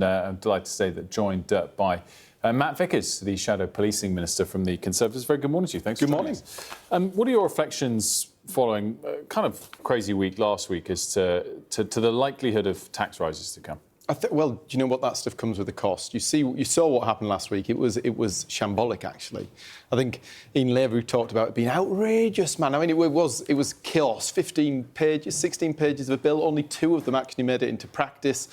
and I'm delighted to say that joined by Matt Vickers, the Shadow Policing Minister from the Conservatives. Very good morning to you. Thanks for joining us. What are your reflections following a kind of crazy week last week as to the likelihood of tax rises to come? Well, do you know what? That stuff comes with a cost. You saw what happened last week. It was shambolic, actually. I think in Labour we talked about it being outrageous, man. I mean, it was chaos. 15 pages, 16 pages of a bill. Only 2 of them actually made it into practice.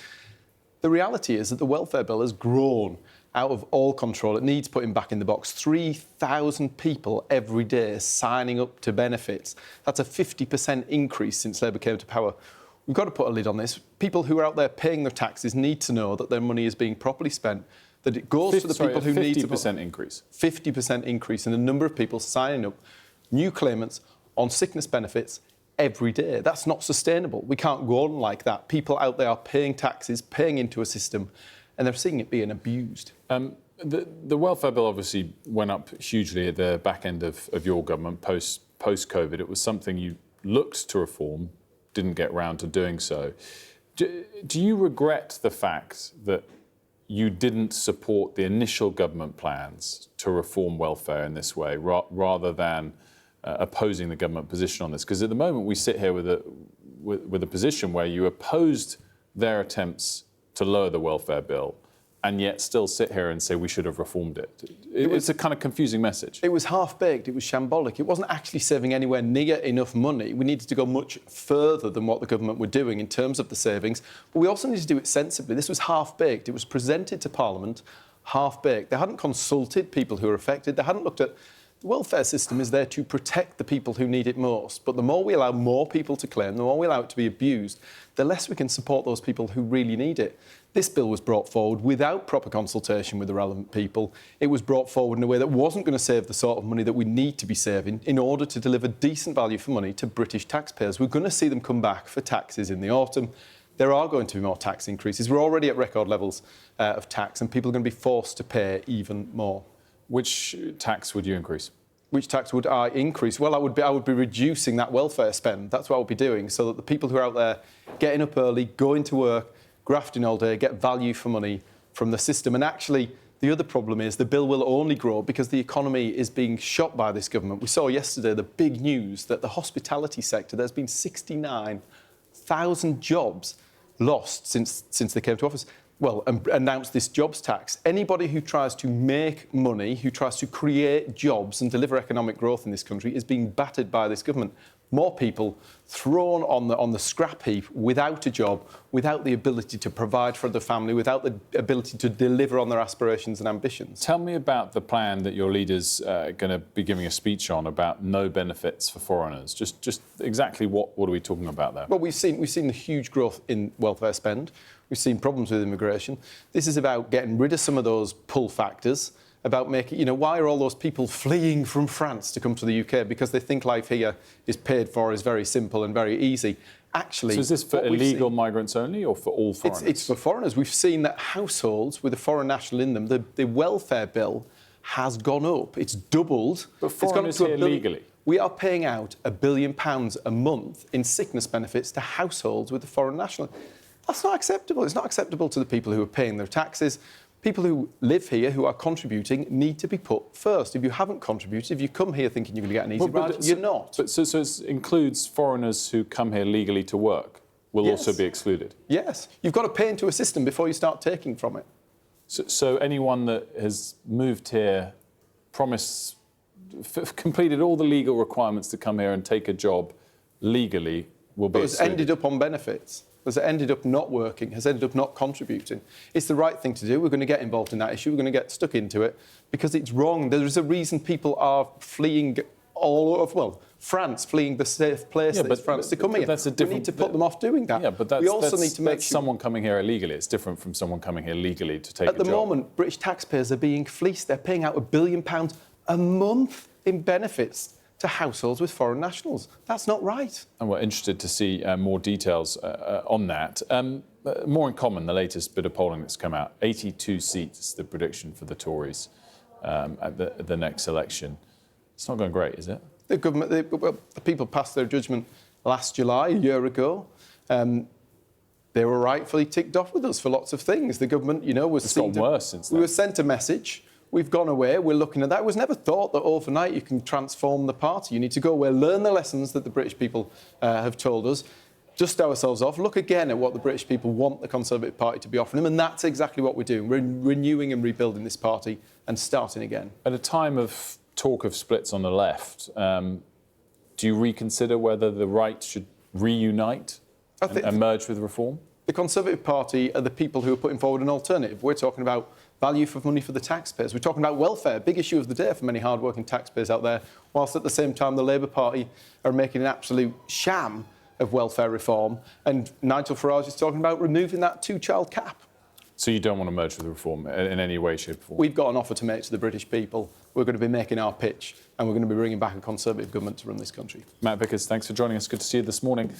The reality is that the welfare bill has grown out of all control. It needs putting back in the box. 3,000 people every day signing up to benefits. That's a 50% increase since Labour came to power. We've got to put a lid on this. People who are out there paying their taxes need to know that their money is being properly spent, that it goes to the people who need to... 50% increase. 50% increase in the number of people signing up, new claimants on sickness benefits every day. That's not sustainable. We can't go on like that. People out there are paying taxes, paying into a system, and they're seeing it being abused. The welfare bill obviously went up hugely at the back end of your government post-COVID. It was something you looked to reform, didn't get round to doing so. Do you regret the fact that you didn't support the initial government plans to reform welfare in this way, rather than opposing the government position on this? Because at the moment we sit here with a position where you opposed their attempts to lower the welfare bill, and yet still sit here and say we should have reformed it. It's a kind of confusing message. It was half-baked, it was shambolic. It wasn't actually saving anywhere near enough money. We needed to go much further than what the government were doing in terms of the savings, but we also needed to do it sensibly. This was half-baked. It was presented to Parliament half-baked. They hadn't consulted people who were affected. They hadn't looked at... The welfare system is there to protect the people who need it most, but the more we allow more people to claim, the more we allow it to be abused, the less we can support those people who really need it. This bill was brought forward without proper consultation with the relevant people. It was brought forward in a way that wasn't going to save the sort of money that we need to be saving in order to deliver decent value for money to British taxpayers. We're going to see them come back for taxes in the autumn. There are going to be more tax increases. We're already at record levels of tax, and people are going to be forced to pay even more. Which tax would you increase? Which tax would I increase? Well, I would be reducing that welfare spend. That's what I would be doing, so that the people who are out there getting up early, going to work, grafting all day, get value for money from the system. And actually, the other problem is the bill will only grow because the economy is being shot by this government. We saw yesterday the big news that the hospitality sector, there's been 69,000 jobs lost since they came to office. Well, announced this jobs tax. Anybody who tries to make money, who tries to create jobs and deliver economic growth in this country is being battered by this government. More people thrown on the scrap heap without a job, without the ability to provide for the family, without the ability to deliver on their aspirations and ambitions. Tell me about the plan that your leader's going to be giving a speech on about no benefits for foreigners. Just exactly what are we talking about there? Well, we've seen the huge growth in welfare spend. We've seen problems with immigration. This is about getting rid of some of those pull factors, about making, why are all those people fleeing from France to come to the UK? Because they think life here is paid for, is very simple and very easy. Actually... So is this for illegal migrants only or for all foreigners? It's for foreigners. We've seen that households with a foreign national in them, the welfare bill has gone up. It's doubled. But foreigners here legally? We are paying out £1 billion a month in sickness benefits to households with a foreign national. That's not acceptable. It's not acceptable to the people who are paying their taxes. People who live here, who are contributing, need to be put first. If you haven't contributed, if you come here thinking you're going to get an easy ride, you're not. But so it includes foreigners who come here legally to work will also be excluded? Yes. You've got to pay into a system before you start taking from it. So anyone that has moved here, completed all the legal requirements to come here and take a job legally will be excluded? Has ended up on benefits. Has ended up not working, has ended up not contributing. It's the right thing to do. We're going to get involved in that issue. We're going to get stuck into it because it's wrong. There is a reason people are fleeing all over, France, fleeing the safe place that is France to come here. We need to put them off doing that. Yeah, but we also need to make sure... someone coming here illegally. It's different from someone coming here legally to take a job. At the moment, British taxpayers are being fleeced. They're paying out £1 billion a month in benefits to households with foreign nationals. That's not right. And we're interested to see more details on that. More in Common, the latest bit of polling that's come out, 82 seats, the prediction for the Tories at the next election. It's not going great, is it? The people passed their judgment last July, a year ago. they were rightfully ticked off with us for lots of things. The government, was It's gotten worse since then. We were sent a message. We've gone away. We're looking at that. It was never thought that overnight you can transform the party. You need to go away, learn the lessons that the British people have told us, dust ourselves off, look again at what the British people want the Conservative Party to be offering them, and that's exactly what we're doing. We're renewing and rebuilding this party and starting again. At a time of talk of splits on the left, do you reconsider whether the right should reunite and merge with Reform? The Conservative Party are the people who are putting forward an alternative. We're talking about value for money for the taxpayers. We're talking about welfare, big issue of the day for many hard-working taxpayers out there, whilst at the same time the Labour Party are making an absolute sham of welfare reform, and Nigel Farage is talking about removing that two-child cap. So you don't want to merge with Reform in any way, shape or form? We've got an offer to make to the British people. We're going to be making our pitch, and we're going to be bringing back a Conservative government to run this country. Matt Vickers, thanks for joining us. Good to see you this morning.